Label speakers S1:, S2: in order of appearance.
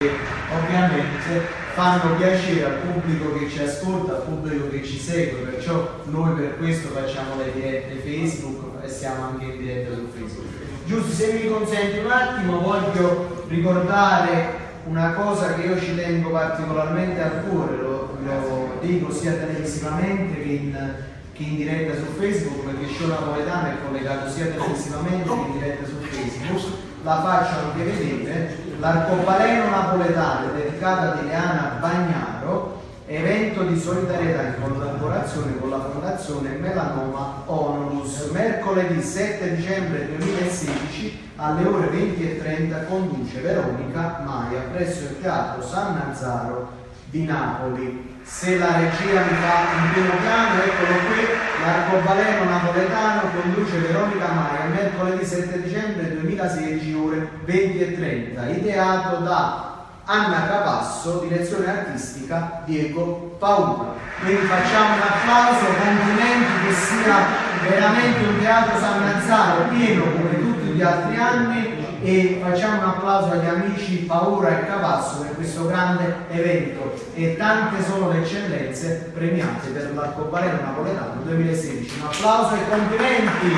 S1: ovviamente fanno piacere al pubblico che ci ascolta, al pubblico che ci segue, perciò noi per questo facciamo le dirette Facebook e siamo anche in diretta su Facebook. Giusto, se mi consenti un attimo, voglio ricordare una cosa che io ci tengo particolarmente al cuore, lo dico sia televisivamente che in diretta su Facebook, perché il show napoletano è collegato sia televisivamente che in diretta su Facebook. La faccio anche vedere, l'arcobaleno napoletano dedicato ad Ileana Bagnaro, evento di solidarietà in collaborazione con la Fondazione Melanoma Onlus, mercoledì 7 dicembre 2016 alle ore 20:30, conduce Veronica Maia presso il Teatro San Nazzaro di Napoli. Se la regia mi fa in primo piano, eccolo qui, l'arcobaleno napoletano conduce Veronica Maia mercoledì 7 dicembre 2016 ore 20:30, ideato da Anna Capasso, direzione artistica Diego Paura. Quindi facciamo un applauso, complimenti, che sia veramente un Teatro San Nazzaro pieno come tutti gli altri anni, e facciamo un applauso agli amici Paura e Capasso per questo grande evento, e tante sono le eccellenze premiate per l'arcobaleno napoletano 2016. Un applauso e complimenti!